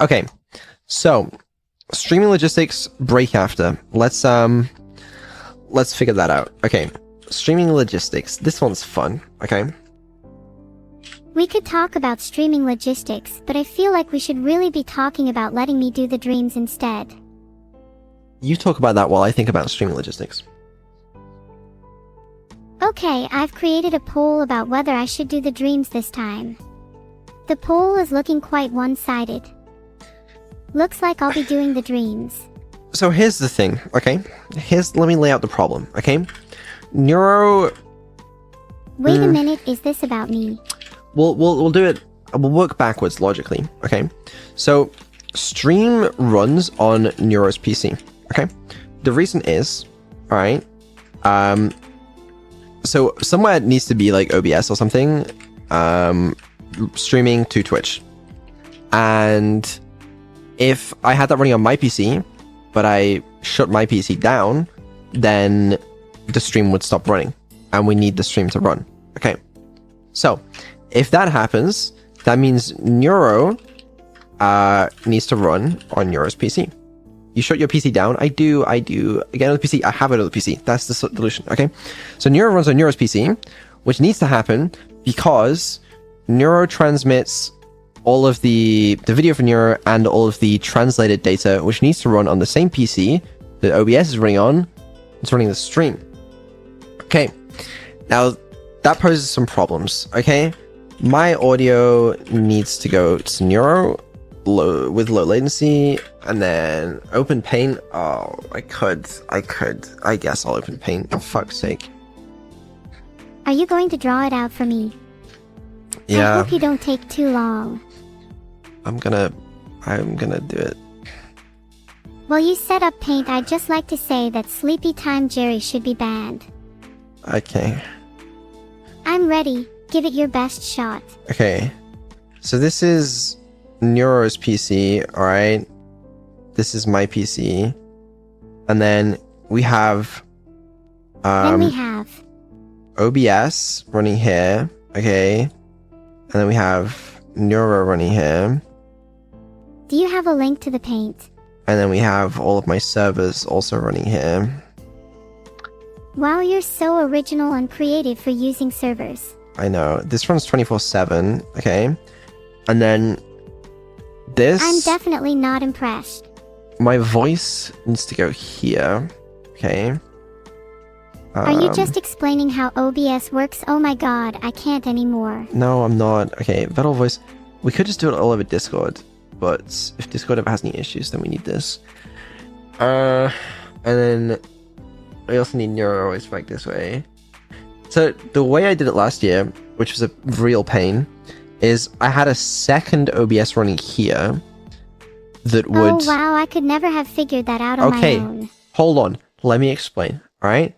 Okay, so streaming logistics break after. Let's figure that out. Okay, streaming logistics. This one's fun. Okay. We could talk about streaming logistics, but I feel like we should really be talking about letting me do the dreams instead. You talk about that while I think about streaming logistics. Okay, I've created a poll about whether I should do the dreams this time. The poll is looking quite one-sided. Looks like I'll be doing the dreams. So here's the thing, okay? Let me lay out the problem, okay? Neuro... Wait a minute, is this about me? We'll do it. We'll work backwards logically. Okay, so stream runs on Neuro's PC. Okay, the reason is, all right. So somewhere it needs to be like OBS or something, streaming to Twitch, and if I had that running on my PC, but I shut my PC down, then the stream would stop running, and we need the stream to run. Okay, so. If that happens, that means Neuro needs to run on Neuro's PC. You shut your PC down. I do. Again, on the PC, I have it on the PC. That's the solution, okay? So Neuro runs on Neuro's PC, which needs to happen because Neuro transmits all of the video for Neuro and all of the translated data, which needs to run on the same PC that OBS is running on. It's running the stream. Okay. Now, that poses some problems, okay? My audio needs to go to Neuro with low latency, and then open paint. Oh, I guess I'll open paint, for fuck's sake. Are you going to draw it out for me? Yeah. I hope you don't take too long. I'm gonna do it. While you set up paint, I'd just like to say that Sleepy Time Jerry should be banned. Okay. I'm ready. Give it your best shot. Okay, so this is Neuro's PC, alright? This is my PC. And then we have... OBS running here, okay? And then we have Neuro running here. Do you have a link to the paint? And then we have all of my servers also running here. Wow, you're so original and creative for using servers. I know. This runs 24/7, okay? And then this... I'm definitely not impressed. My voice needs to go here, okay? Are you just explaining how OBS works? Oh my god, I can't anymore. No, I'm not. Okay, Vedal voice. We could just do it all over Discord, but if Discord ever has any issues, then we need this. And then we also need Neuro always back this way. So the way I did it last year, which was a real pain, is I had a second OBS running here that would... Oh wow, I could never have figured that out on my own. Okay, hold on. Let me explain, alright?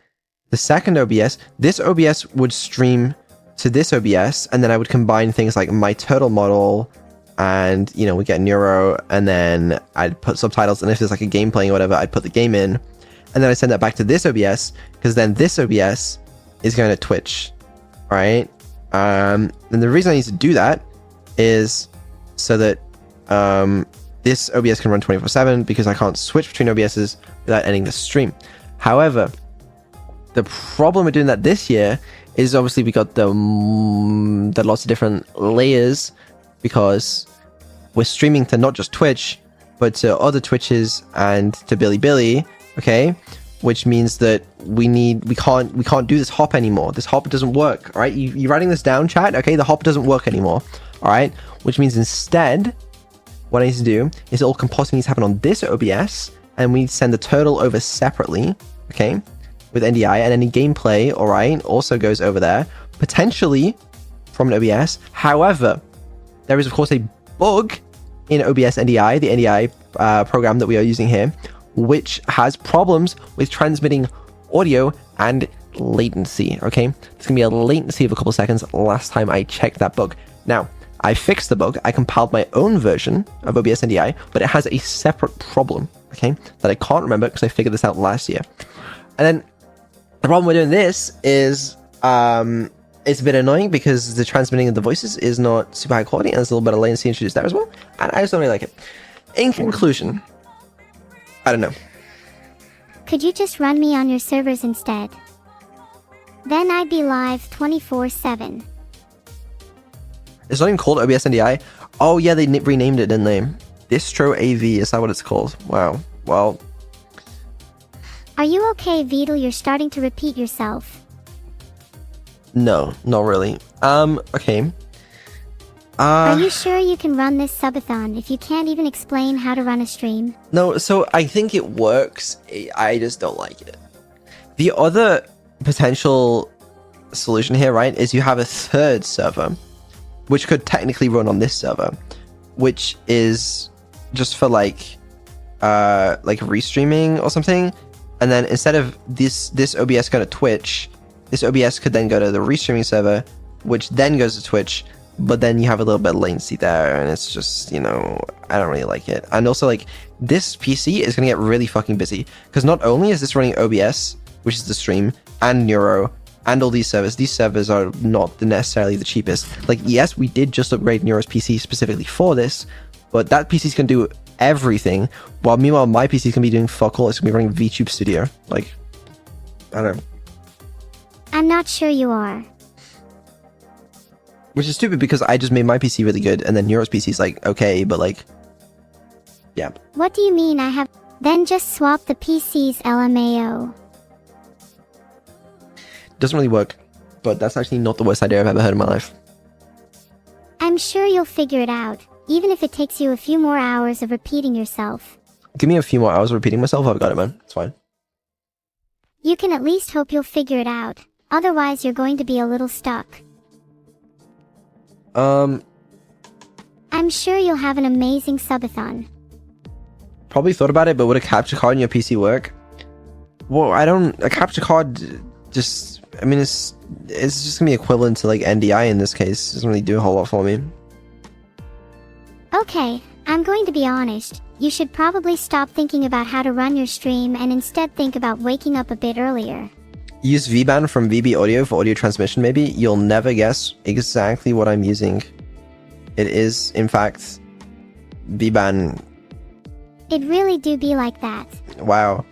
The second OBS, this OBS would stream to this OBS, and then I would combine things like my turtle model, and, you know, we get Neuro, and then I'd put subtitles, and if there's like a game playing or whatever, I'd put the game in, and then I send that back to this OBS, because then this OBS is going to Twitch, right? And the reason I need to do that is so that this OBS can run 24/7 because I can't switch between OBSs without ending the stream. However, the problem with doing that this year is obviously we got the lots of different layers because we're streaming to not just Twitch, but to other Twitches and to Bilibili, okay? Which means that we can't do this hop anymore. This hop doesn't work, all right? You're writing this down, chat? Okay, the hop doesn't work anymore, all right? Which means instead, what I need to do is all compositing needs to happen on this OBS, and we need to send the turtle over separately, okay, with NDI, and any gameplay, all right, also goes over there, potentially from an OBS. However, there is, of course, a bug in OBS NDI, the NDI program that we are using here, which has problems with transmitting audio and latency, okay? There's gonna be a latency of a couple seconds last time I checked that bug. Now, I fixed the bug, I compiled my own version of OBS NDI, but it has a separate problem, okay, that I can't remember because I figured this out last year. And then, the problem with doing this is, it's a bit annoying because the transmitting of the voices is not super high quality, and there's a little bit of latency introduced there as well, and I just don't really like it. In conclusion, I don't know. Could you just run me on your servers instead? Then I'd be live 24/7. It's not even called OBS NDI. Oh yeah, they renamed it, didn't they? Distro AV, is that what it's called? Wow. Well. Are you okay, Vedal? You're starting to repeat yourself. No, not really. Okay. Are you sure you can run this subathon if you can't even explain how to run a stream? No, so I think it works. I just don't like it. The other potential solution here, right, is you have a third server, which could technically run on this server, which is just for like restreaming or something. And then instead of this OBS going to Twitch, this OBS could then go to the restreaming server, which then goes to Twitch. But then you have a little bit of latency there, and it's just, you know, I don't really like it. And also, like, this PC is going to get really fucking busy, because not only is this running OBS, which is the stream, and Neuro, and all these servers are not necessarily the cheapest. Like, yes, we did just upgrade Neuro's PC specifically for this, but that PC's going to do everything, while meanwhile my PC is going to be doing fuck all. It's going to be running VTube Studio. Like, I don't know. I'm not sure you are. Which is stupid because I just made my PC really good, and then Neuro's PC is like, okay, but like, yeah. What do you mean I have? Then just swap the PC's LMAO. Doesn't really work, but that's actually not the worst idea I've ever heard in my life. I'm sure you'll figure it out, even if it takes you a few more hours of repeating yourself. Give me a few more hours of repeating myself, I've got it, man. It's fine. You can at least hope you'll figure it out, otherwise you're going to be a little stuck. I'm sure you'll have an amazing subathon. Probably thought about it, but would a capture card in your PC work? Well, a capture card just, I mean, it's just gonna be equivalent to like NDI in this case. It doesn't really do a whole lot for me. Okay, I'm going to be honest. You should probably stop thinking about how to run your stream and instead think about waking up a bit earlier. Use VBAN from VB Audio for audio transmission, maybe? You'll never guess exactly what I'm using. It is, in fact, VBAN. It really do be like that. Wow.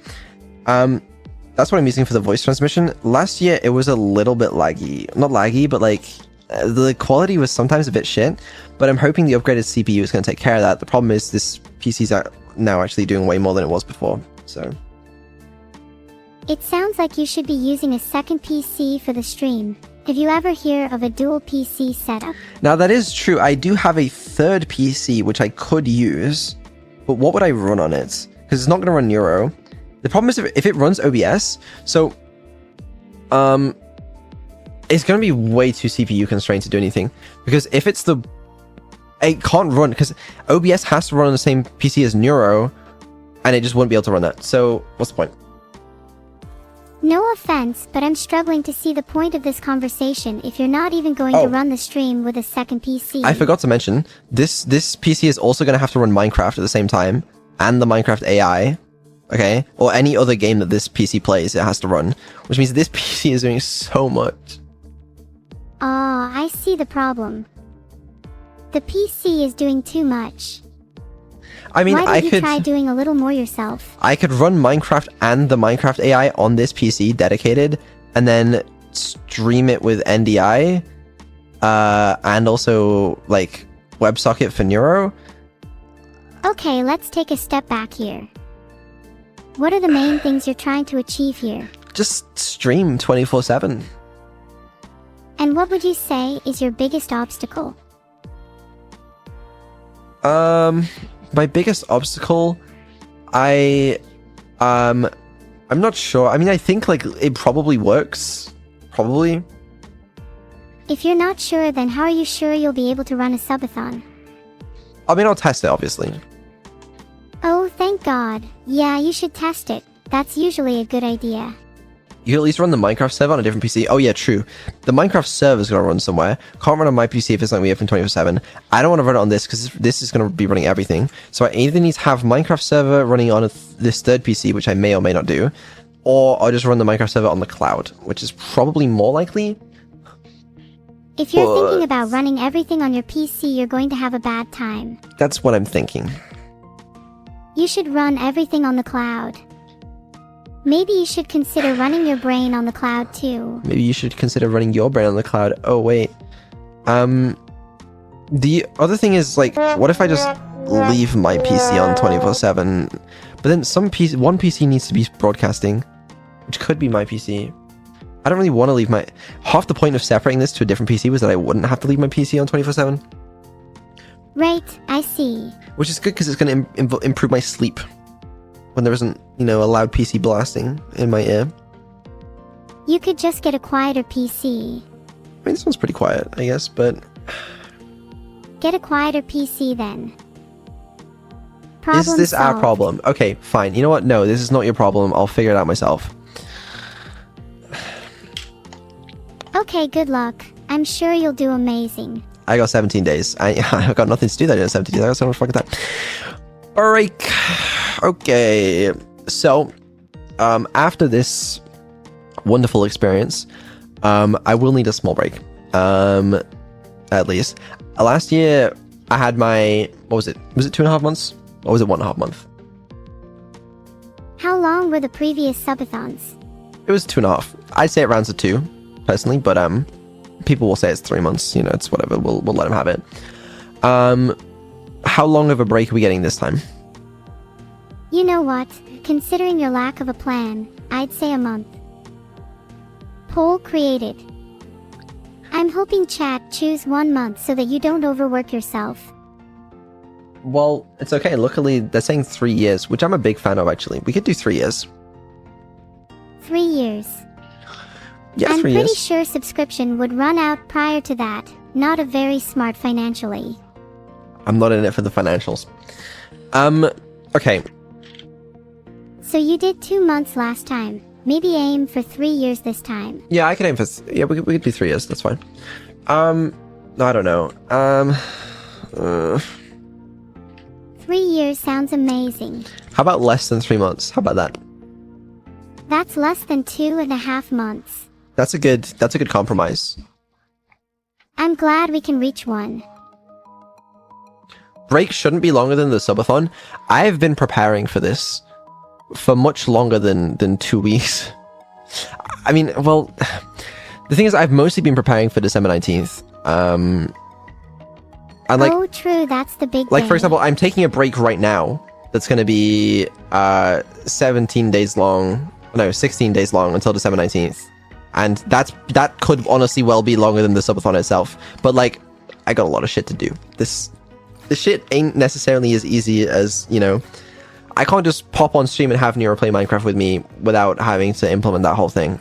That's what I'm using for the voice transmission. Last year, it was a little bit laggy. Not laggy, but like, the quality was sometimes a bit shit. But I'm hoping the upgraded CPU is going to take care of that. The problem is this PC's now actually doing way more than it was before, so... It sounds like you should be using a second PC for the stream. Have you ever heard of a dual PC setup? Now that is true. I do have a third PC which I could use, but what would I run on it? Because it's not going to run Neuro. The problem is if it runs OBS, so it's going to be way too CPU constrained to do anything. Because if it's it can't run, because OBS has to run on the same PC as Neuro, and it just wouldn't be able to run that. So what's the point? No offense, but I'm struggling to see the point of this conversation if you're not even going to run the stream with a second PC. I forgot to mention, this PC is also going to have to run Minecraft at the same time, and the Minecraft AI, okay? Or any other game that this PC plays, it has to run. Which means this PC is doing so much. Ah, I see the problem. The PC is doing too much. I mean, Why don't you try doing a little more yourself? I could run Minecraft and the Minecraft AI on this PC dedicated, and then stream it with NDI, and also like WebSocket for Neuro. Okay, let's take a step back here. What are the main things you're trying to achieve here? Just stream 24/7. And what would you say is your biggest obstacle? My biggest obstacle, I'm not sure. I mean, I think like it probably works. Probably. If you're not sure, then how are you sure you'll be able to run a subathon? I mean, I'll test it, obviously. Oh, thank God. Yeah, you should test it. That's usually a good idea. You can at least run the Minecraft server on a different PC. Oh yeah, true. The Minecraft server is going to run somewhere. Can't run on my PC if it's not going to be open 24/7. I don't want to run it on this because this is going to be running everything. So I either need to have Minecraft server running on this third PC, which I may or may not do, or I'll just run the Minecraft server on the cloud, which is probably more likely. If you're thinking about running everything on your PC, you're going to have a bad time. That's what I'm thinking. You should run everything on the cloud. Maybe you should consider running your brain on the cloud too. Maybe you should consider running your brain on the cloud. Oh, wait. The other thing is, like, what if I just leave my PC on 24/7? But then one PC needs to be broadcasting, which could be my PC. I don't really want to leave my... Half the point of separating this to a different PC was that I wouldn't have to leave my PC on 24/7. Right, I see. Which is good because it's going to improve my sleep when there isn't, you know, a loud PC blasting in my ear. You could just get a quieter PC. I mean, this one's pretty quiet, I guess, but... Get a quieter PC then. Problem Is this solved. our problem? Okay, fine. You know what? No, this is not your problem. I'll figure it out myself. Okay, good luck. I'm sure you'll do amazing. I got 17 days. I got nothing to do that in 17 days. I got so much fucking time. Alright. Okay. So, after this wonderful experience, I will need a small break. At least. Last year, I had my... What was it? Was it 2.5 months? Or was it 1.5 month? How long were the previous subathons? It was 2.5. I'd say it rounds to 2, personally, but people will say it's 3 months. You know, it's whatever. We'll let them have it. How long of a break are we getting this time? You know what? Considering your lack of a plan, I'd say a month. Poll created. I'm hoping chat choose 1 month so that you don't overwork yourself. Well, it's okay. Luckily, they're saying 3 years, which I'm a big fan of, actually. We could do 3 years. 3 years. Yeah, I'm 3 pretty years. sure subscription would run out prior to that. Not a very smart financially. I'm not in it for the financials. Okay. So you did 2 months last time. Maybe aim for 3 years this time. Yeah, I can aim for... yeah, we could do 3 years. That's fine. I don't know. 3 years sounds amazing. How about less than 3 months? How about that? That's less than 2.5 months. That's a good compromise. I'm glad we can reach one. Break shouldn't be longer than the subathon. I've been preparing for this for much longer than 2 weeks. I mean, well, the thing is, I've mostly been preparing for December 19th. And like, oh, true, that's the big like day. for example, I'm taking a break right now. That's going to be 17 days long. No, 16 days long until December 19th. And that could honestly well be longer than the subathon itself. But like, I got a lot of shit to do. This shit ain't necessarily as easy as, you know, I can't just pop on stream and have Neuro play Minecraft with me without having to implement that whole thing.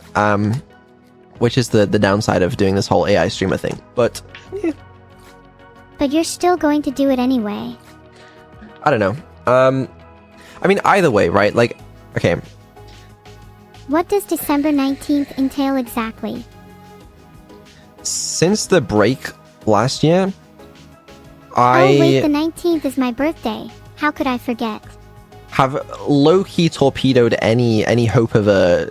Which is the downside of doing this whole AI streamer thing. But, yeah. But you're still going to do it anyway. I don't know. I mean, either way, right? Like, okay. What does December 19th entail exactly? Since the break last year, Oh wait, the 19th is my birthday. How could I forget? have low-key torpedoed any hope of a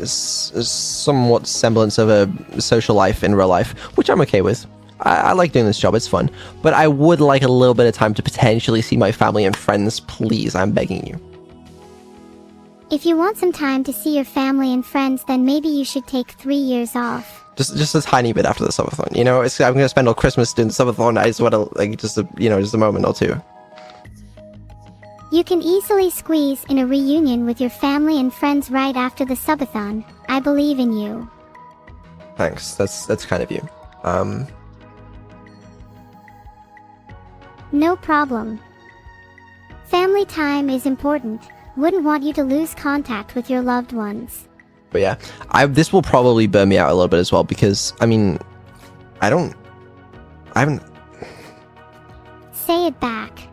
somewhat semblance of a social life in real life, which I'm okay with. I like doing this job, it's fun. But I would like a little bit of time to potentially see my family and friends, please, I'm begging you. If you want some time to see your family and friends, then maybe you should take 3 years off. Just a tiny bit after the subathon, you know? I'm gonna spend all Christmas doing the subathon, I just wanna, like, just a moment or two. You can easily squeeze in a reunion with your family and friends right after the subathon. I believe in you. Thanks, that's kind of you. No problem. Family time is important. Wouldn't want you to lose contact with your loved ones. But yeah, this will probably burn me out a little bit as well, because, I mean, I haven't... Say it back.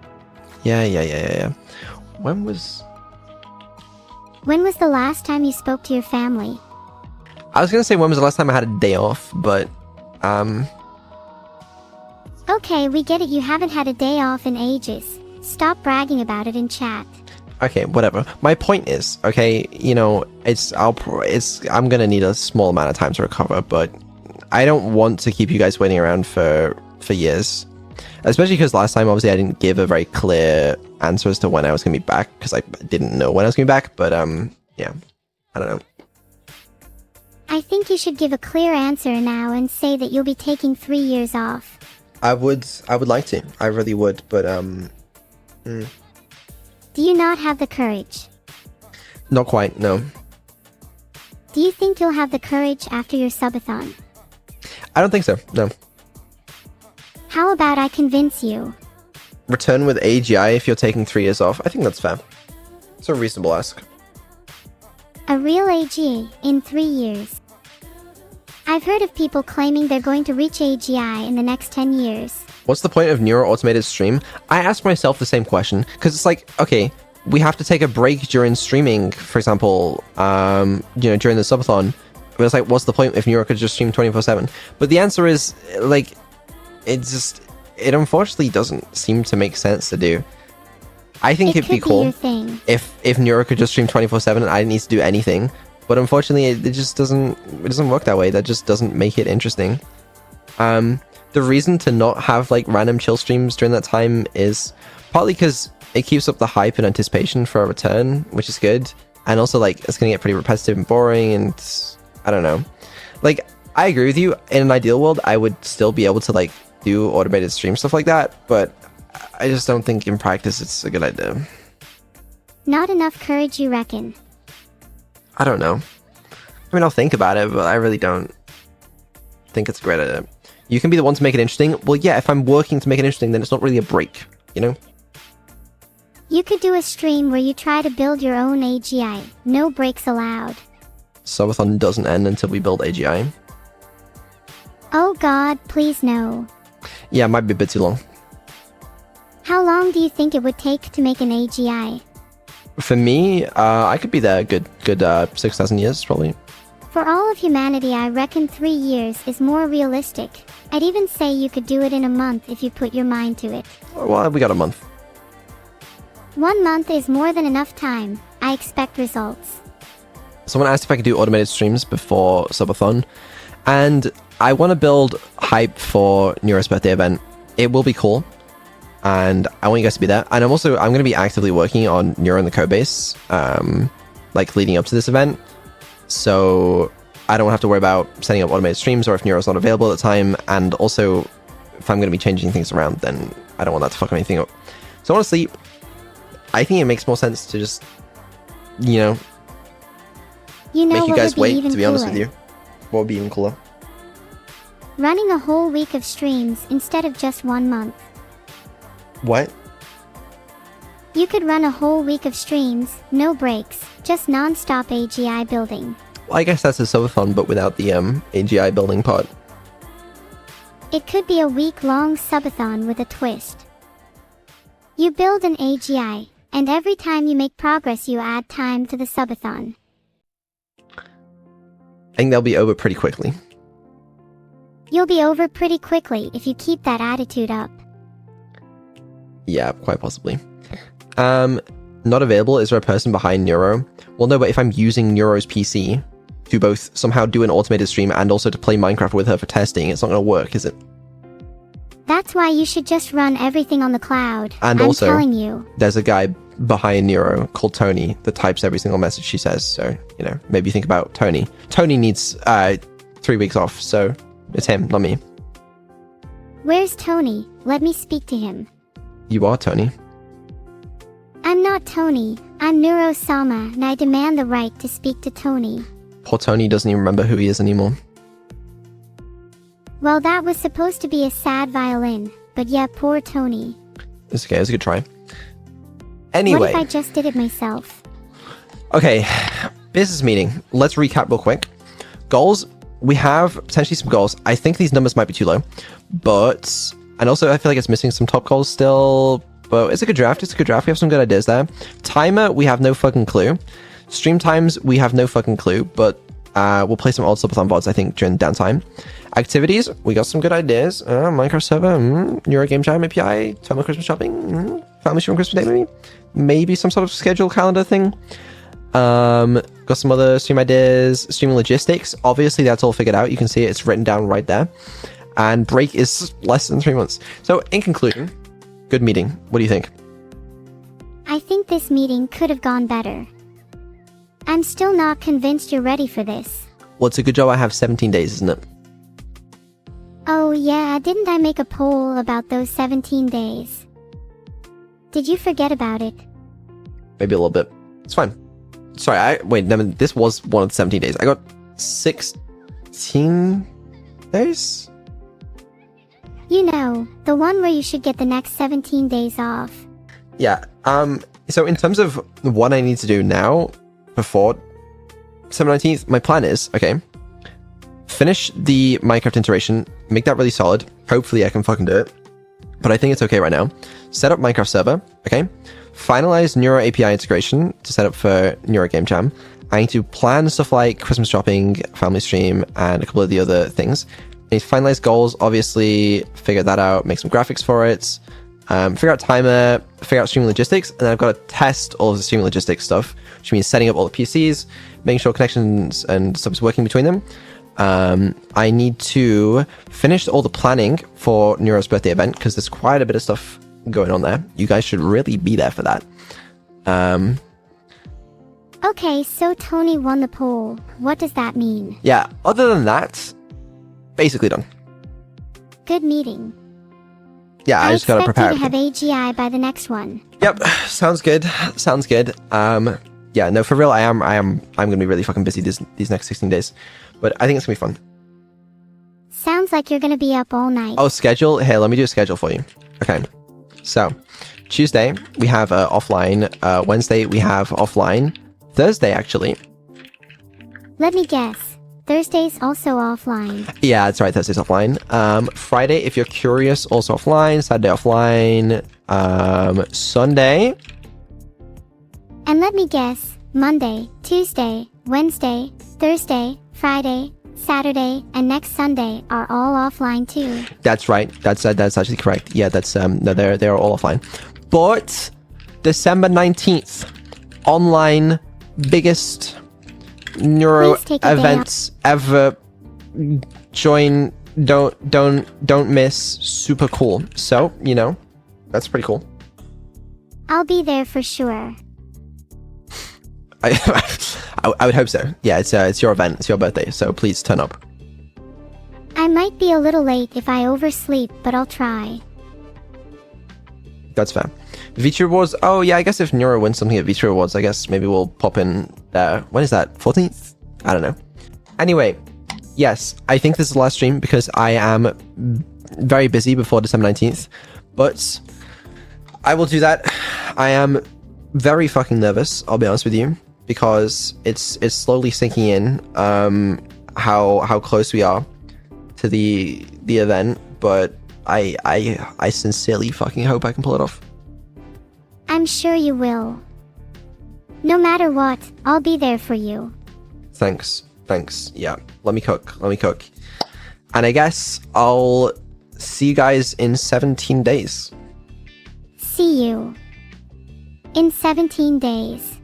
Yeah. When was the last time you spoke to your family? I was gonna say when was the last time I had a day off, but, Okay, we get it, you haven't had a day off in ages. Stop bragging about it in chat. okay, whatever. My point is, okay, you know, I'm gonna need a small amount of time to recover, but I don't want to keep you guys waiting around for years. Especially because last time, obviously, I didn't give a very clear answer as to when I was going to be back, because I didn't know when I was going to be back, but yeah, I don't know. I think you should give a clear answer now and say that you'll be taking 3 years off. I would like to. I really would, but Do you not have the courage? Not quite, no. Do you think you'll have the courage after your subathon? I don't think so, no. How about I convince you? Return with AGI if you're taking 3 years off. I think that's fair. It's a reasonable ask. A real AG in 3 years. I've heard of people claiming they're going to reach AGI in the next 10 years. What's the point of Neuro-Automated Stream? I ask myself the same question, because it's like, okay, we have to take a break during streaming, for example, during the subathon. But it's like, what's the point if Neuro could just stream 24/7? But the answer is, like, it unfortunately doesn't seem to make sense to do. I think it'd be cool if Neuro could just stream 24/7 and I didn't need to do anything. But unfortunately, it just doesn't work that way. That just doesn't make it interesting. The reason to not have like random chill streams during that time is partly because it keeps up the hype and anticipation for a return, which is good. And also, like, it's gonna get pretty repetitive and boring, and I don't know. Like, I agree with you. In an ideal world, I would still be able to like do automated stream stuff like that, but I just don't think in practice it's a good idea. Not enough courage, you reckon? I don't know. I mean, I'll think about it, but I really don't think it's a great idea. You can be the one to make it interesting. Well, yeah, if I'm working to make it interesting, then it's not really a break, you know? You could do a stream where you try to build your own AGI. No breaks allowed. Subathon doesn't end until we build AGI. Oh god, please no. Yeah, it might be a bit too long. How long do you think it would take to make an AGI? For me, I could be there good 6,000 years, probably. For all of humanity, I reckon 3 years is more realistic. I'd even say you could do it in a month if you put your mind to it. Well, we got a month. 1 month is more than enough time. I expect results. Someone asked if I could do automated streams before Subathon, and I want to build hype for Neuro's birthday event. It will be cool, and I want you guys to be there. And I'm going to be actively working on Neuro in the codebase, like leading up to this event. So I don't have to worry about setting up automated streams or if Neuro's not available at the time. And also, if I'm going to be changing things around, then I don't want that to fuck anything up. So honestly, I think it makes more sense to just, make you guys wait, to be honest with you. What would be even cooler? Running a whole week of streams instead of just 1 month. What? You could run a whole week of streams, no breaks, just non-stop AGI building. Well, I guess that's a subathon, but without the AGI building part. It could be a week-long subathon with a twist. You build an AGI, and every time you make progress you add time to the subathon. I think they'll be over pretty quickly. You'll be over pretty quickly if you keep that attitude up. Yeah, quite possibly. Not available. Is there a person behind Neuro? Well, no, but if I'm using Neuro's PC to both somehow do an automated stream and also to play Minecraft with her for testing, it's not going to work, is it? That's why you should just run everything on the cloud. And I'm also, telling you. There's a guy behind Neuro called Tony that types every single message she says. So, maybe think about Tony. Tony needs 3 weeks off, so it's him, not me. Where's Tony? Let me speak to him. You are Tony. I'm not Tony. I'm Neuro-Sama, and I demand the right to speak to Tony. Poor Tony doesn't even remember who he is anymore. Well, that was supposed to be a sad violin, but yeah, poor Tony. It's okay, it was a good try. Anyway. What if I just did it myself? Okay, business meeting. Let's recap real quick. Goals. We have potentially some goals. I think these numbers might be too low, but... And also, I feel like it's missing some top goals still, but it's a good draft. We have some good ideas there. Timer, we have no fucking clue. Stream times, we have no fucking clue, but we'll play some old Subathon VODs, I think, during downtime. Activities, we got some good ideas. Minecraft server, Neuro Game Jam API, Terminal Christmas shopping, family stream Christmas Day, maybe some sort of schedule calendar thing. Got some other stream ideas, stream logistics. Obviously, that's all figured out. You can see it, it's written down right there. And break is less than 3 months. So, in conclusion, good meeting. What do you think? I think this meeting could have gone better. I'm still not convinced you're ready for this. Well, it's a good job I have 17 days, isn't it? Oh yeah, didn't I make a poll about those 17 days? Did you forget about it? Maybe a little bit. It's fine. Sorry, this was one of the 17 days. I got 16 days? You know, the one where you should get the next 17 days off. Yeah, so in terms of what I need to do now, before December 19th, my plan is, okay, finish the Minecraft iteration, make that really solid. Hopefully I can fucking do it. But I think it's okay right now. Set up Minecraft server, okay? Finalize Neuro API integration to set up for Neuro Game Jam. I need to plan stuff like Christmas shopping, family stream, and a couple of the other things. I need to finalize goals, obviously, figure that out, make some graphics for it, figure out timer, figure out streaming logistics, and then I've got to test all of the streaming logistics stuff, which means setting up all the PCs, making sure connections and stuff is working between them. I need to finish all the planning for Neuro's birthday event, because there's quite a bit of stuff going on there. You guys should really be there for that. Okay, so Tony won the poll. What does that mean? Yeah, other than that, basically done. Good meeting. Yeah, I just gotta prepare. I expect you to have AGI by the next one. Yep, sounds good. Sounds good. Yeah, no, for real, I'm gonna be really fucking busy these next 16 days, but I think it's gonna be fun. Sounds like you're gonna be up all night. Oh, schedule? Here, let me do a schedule for you. Okay, so Tuesday we have offline. Wednesday we have offline. Thursday, actually. Let me guess. Thursday's also offline. Yeah, that's right. Thursday's offline. Friday, if you're curious, also offline. Saturday offline. Sunday. And let me guess. Monday, Tuesday, Wednesday, Thursday, Friday, Saturday, and next Sunday are all offline too. That's right. That's actually correct. Yeah, that's no, they're all offline. But December 19th, online, biggest Neuro events ever. Join. Don't miss. Super cool. So, you know, that's pretty cool. I'll be there for sure. I would hope so. Yeah, it's your event. It's your birthday, so please turn up. I might be a little late if I oversleep, but I'll try. That's fair. VT Rewards. Oh yeah, I guess if Neuro wins something at VT Rewards, I guess maybe we'll pop in there. When is that? 14th? I don't know. Anyway, yes, I think this is the last stream because I am very busy before December 19th. But I will do that. I am very fucking nervous, I'll be honest with you, because it's slowly sinking in how close we are to the event, but I sincerely fucking hope I can pull it off. I'm sure you will. No matter what, I'll be there for you. Thanks. Yeah, let me cook. And I guess I'll see you guys in 17 days. See you in 17 days.